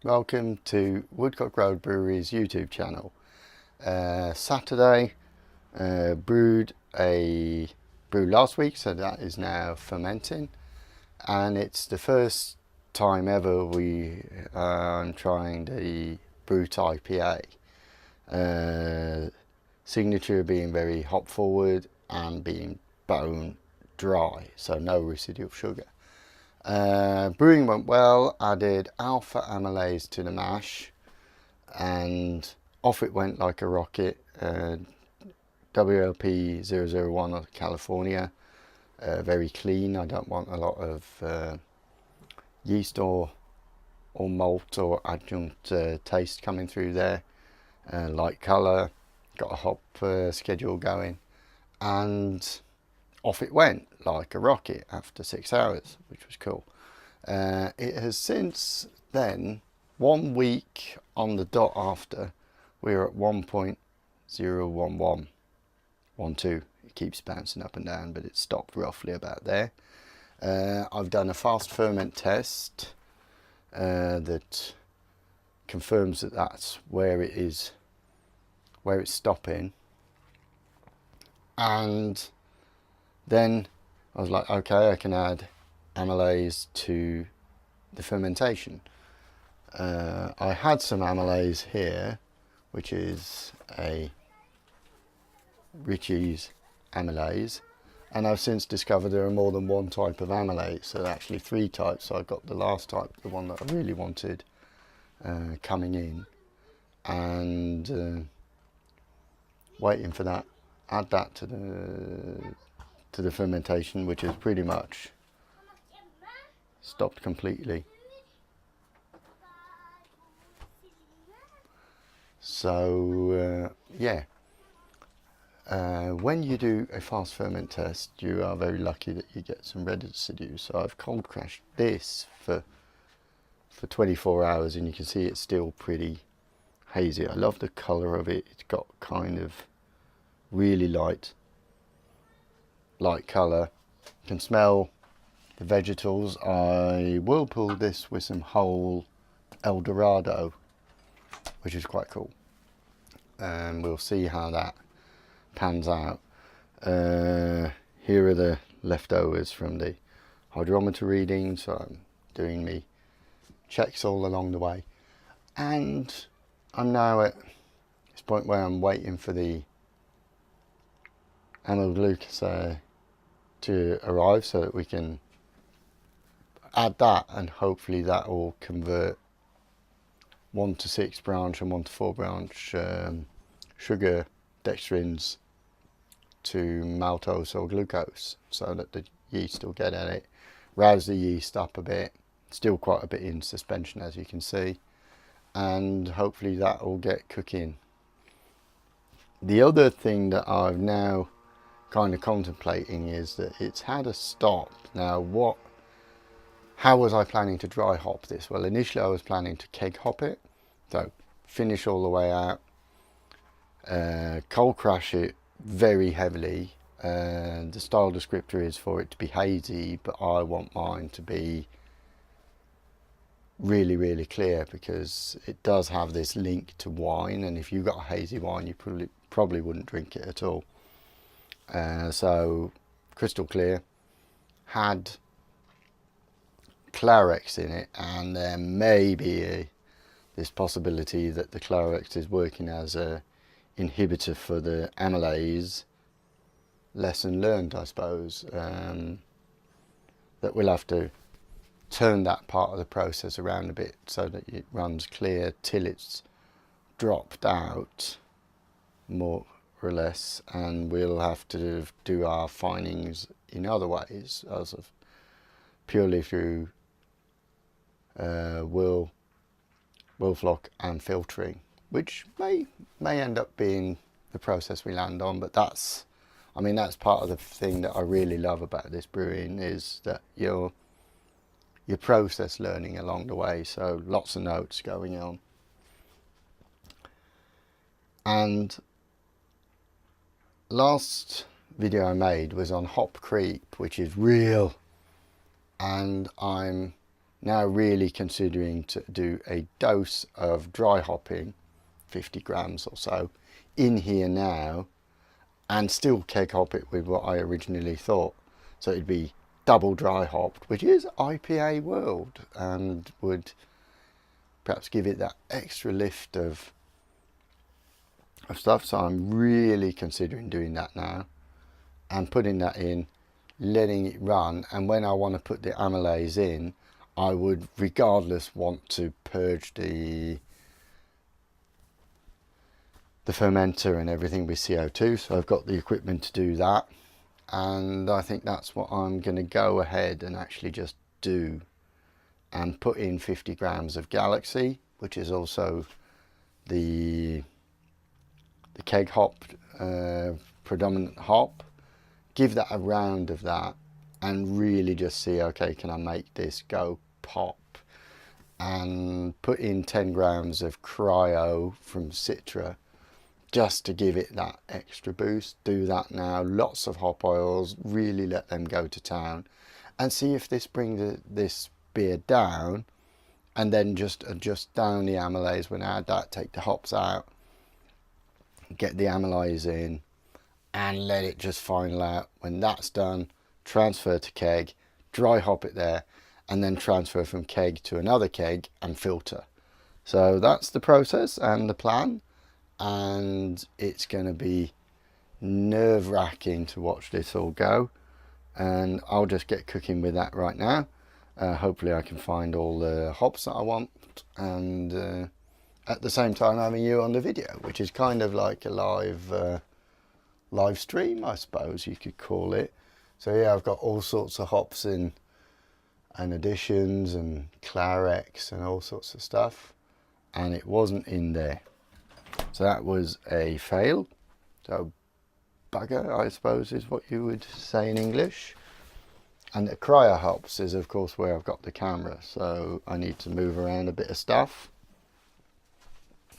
Welcome to Woodcock Road Brewery's YouTube channel. Saturday, brewed a brew last week, so that is now fermenting, and it's the first time ever I'm trying the Brut IPA. Signature being very hop forward and being bone dry, so no residual sugar. Brewing went well, added alpha amylase to the mash, and off it went like a rocket. WLP 001 of California, very clean. I don't want a lot of yeast or malt or adjunct taste coming through there. Light colour, got a hop schedule going, and off it went like a rocket after 6 hours, which was cool. It has since then, 1 week on the dot after, we're at 1.01112. It keeps bouncing up and down, but it stopped roughly about there. I've done a fast ferment test that confirms that that's where it is, where it's stopping. And then I was like, okay, I can add amylase to the fermentation. I had some amylase here, which is a Ritchie's amylase, and I've since discovered there are more than one type of amylase, so actually 3 types. So I got the last type, the one that I really wanted, coming in, and waiting for that. Add that to the fermentation, which is pretty much stopped completely. So yeah, when you do a fast ferment test, you are very lucky that you get some residue. So I've cold crashed this for 24 hours, and you can see it's still pretty hazy. I love the colour of it. It's got kind of really light colour. You can smell the vegetables. I will pull this with some whole El Dorado, which is quite cool, and we'll see how that pans out. Here are the leftovers from the hydrometer reading, so I'm doing me checks all along the way, and I'm now at this point where I'm waiting for the amyl glucose to arrive so that we can add that, and hopefully that will convert 1 to 6 branch and 1 to 4 branch sugar dextrins to maltose or glucose, so that the yeast will get at it, rouse the yeast up a bit, still quite a bit in suspension as you can see, and hopefully that will get cooking. The other thing that I've now kind of contemplating is that it's had a stop. Now how was I planning to dry hop this? Well, initially I was planning to keg hop it, so finish all the way out, cold crash it very heavily. The style descriptor is for it to be hazy, but I want mine to be really clear, because it does have this link to wine, and if you got a hazy wine you probably wouldn't drink it at all. So crystal clear, had Clarex in it, and there may be this possibility that the Clarex is working as a inhibitor for the amylase. Lesson learned, I suppose, that we'll have to turn that part of the process around a bit so that it runs clear till it's dropped out more or less, and we'll have to do our findings in other ways, as of purely through Wilflock and filtering, which may end up being the process we land on. But that's part of the thing that I really love about this brewing, is that you're process learning along the way, so lots of notes going on. And last video I made was on hop creep, which is real, and I'm now really considering to do a dose of dry hopping, 50 grams or so, in here now, and still keg hop it with what I originally thought. So it'd be double dry hopped, which is IPA world, and would perhaps give it that extra lift of stuff. So I'm really considering doing that now and putting that in, letting it run. And when I want to put the amylase in, I would regardless want to purge the fermenter and everything with CO2. So I've got the equipment to do that, and I think that's what I'm going to go ahead and actually just do, and put in 50 grams of Galaxy, which is also the keg hop, predominant hop. Give that a round of that and really just see, okay, can I make this go pop? And put in 10 grams of cryo from Citra just to give it that extra boost. Do that now. Lots of hop oils, really let them go to town, and see if this brings this beer down, and then just adjust down the amylase when I add that. Take the hops out, get the amylase in, and let it just final out. When that's done, transfer to keg, dry hop it there, and then transfer from keg to another keg and filter. So that's the process and the plan, and it's going to be nerve-wracking to watch this all go, and I'll just get cooking with that right now. Hopefully I can find all the hops that I want, and at the same time having you on the video, which is kind of like a live stream, I suppose you could call it. So yeah, I've got all sorts of hops in, and additions and Clarex and all sorts of stuff, and it wasn't in there. So that was a fail. So bugger, I suppose, is what you would say in English. And the cryo hops is of course where I've got the camera, so I need to move around a bit of stuff.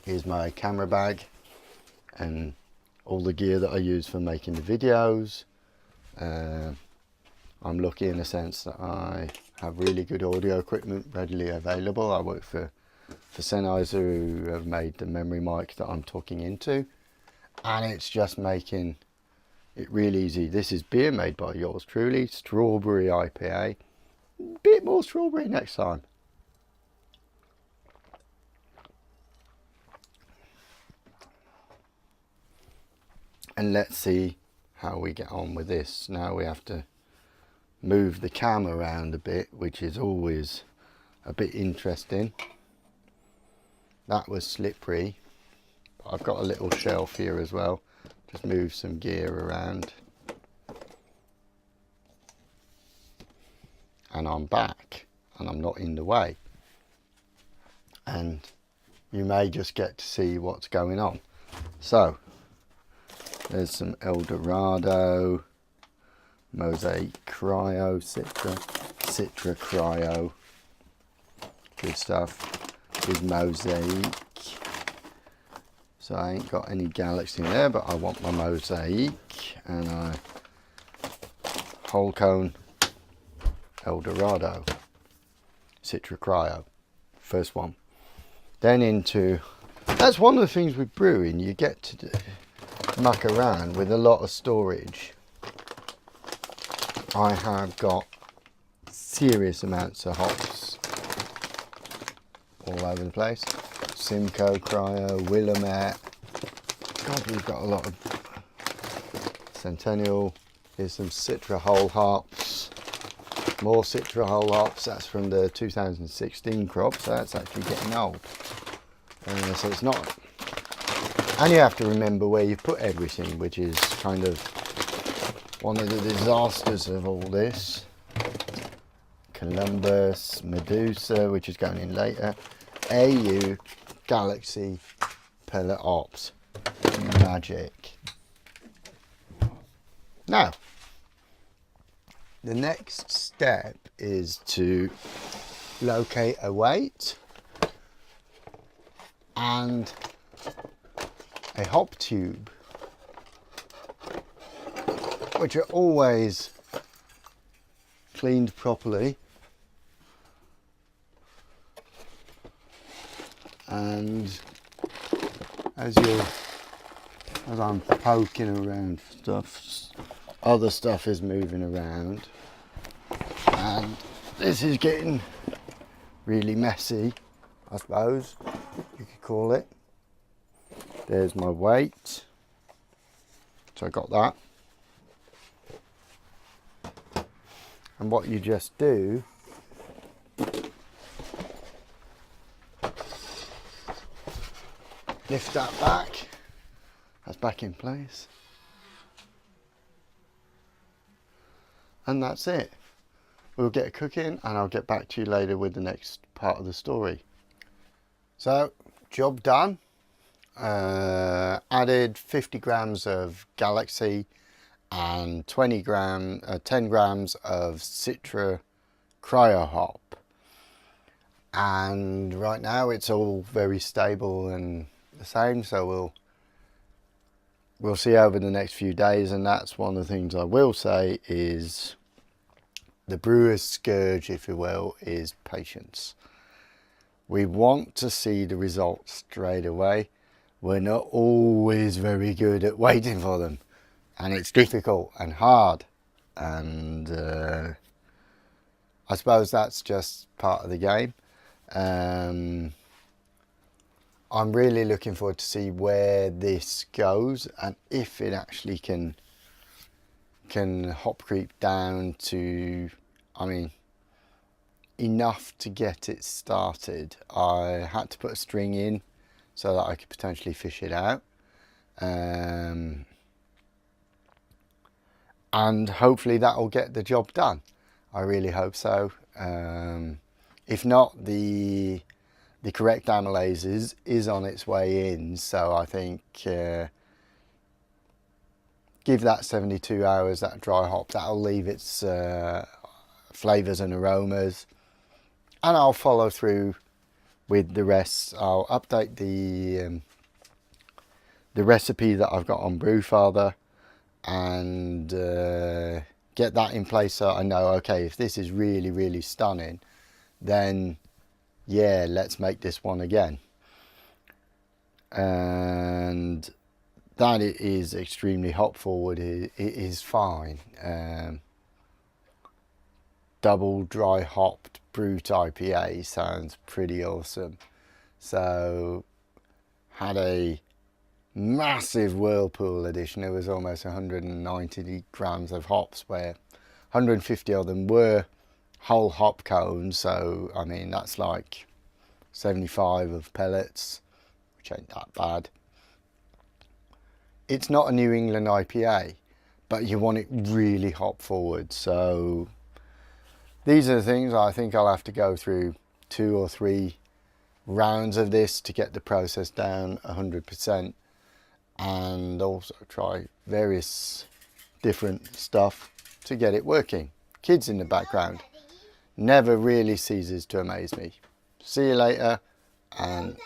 Here's my camera bag and all the gear that I use for making the videos. I'm lucky in the sense that I have really good audio equipment readily available. I work for Sennheiser, who have made the memory mic that I'm talking into, and it's just making it really easy. This is beer made by yours truly, strawberry IPA. Bit more strawberry next time. And let's see how we get on with this. Now we have to move the cam around a bit, which is always a bit interesting. That was slippery. I've got a little shelf here as well. Just move some gear around. And I'm back, and I'm not in the way. And you may just get to see what's going on. So, there's some El Dorado, Mosaic Cryo, Citra Cryo. Good stuff. With Mosaic. So I ain't got any Galaxy in there, but I want my Mosaic, and I whole cone El Dorado, Citra Cryo, first one. Then into, that's one of the things with brewing, you get to muck around with a lot of storage. I have got serious amounts of hops all over the place. Simcoe Cryo, Willamette. God, we've got a lot of Centennial. Here's some Citra whole hops. More Citra whole hops. That's from the 2016 crop, so that's actually getting old. So it's not. And you have to remember where you put everything, which is kind of one of the disasters of all this. Columbus, Medusa, which is going in later. AU, Galaxy, pellet ops, magic. Now, the next step is to locate a weight and a hop tube, which are always cleaned properly and as I'm poking around stuff, other stuff is moving around, and this is getting really messy, I suppose you could call it. There's my weight, so I got that. And what you just do, lift that back, that's back in place, and that's it. We'll get cooking and I'll get back to you later with the next part of the story. So, job done. Added 50 grams of Galaxy and 10 grams of Citra Cryo Hop. And right now it's all very stable and the same, so we'll see over the next few days. And that's one of the things I will say is the brewer's scourge, if you will, is patience. We want to see the results straight away. We're not always very good at waiting for them, and it's difficult and hard, and I suppose that's just part of the game. I'm really looking forward to see where this goes and if it actually can hop creep down to, I mean, enough to get it started. I had to put a string in so that I could potentially fish it out, and hopefully that will get the job done. I really hope so. If not, the correct amylase is on its way in, so I think give that 72 hours, that dry hop, that'll leave its flavours and aromas, and I'll follow through with the rest. I'll update the recipe that I've got on Brewfather and get that in place so I know, okay, if this is really, really stunning, then yeah, let's make this one again. And that it is extremely hop forward, it is fine. Double dry hopped Brut IPA sounds pretty awesome. So had a massive Whirlpool edition. It was almost 190 grams of hops, where 150 of them were whole hop cones, so I mean that's like 75 of pellets, which ain't that bad. It's not a New England IPA, but you want it really hop forward, so these are the things. I think I'll have to go through 2 or 3 rounds of this to get the process down 100%, and also try various different stuff to get it working. Kids in the background never really ceases to amaze me. See you later, and